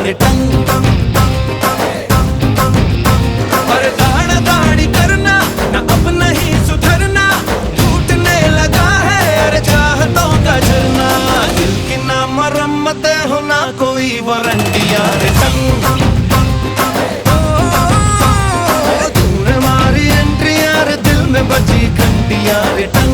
रे टंग। अरे दाढ़ा दाढ़ी करना ना अब नहीं सुधरना, टूटने लगा है अरे चाहतों का झरना। दिल की ना मरम्मत हो ना कोई वारंटी रे टंग। तूने मारी एंट्री यार दिल में बची घंटियां रे टंग।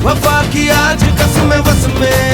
वफा की आज कसम बस में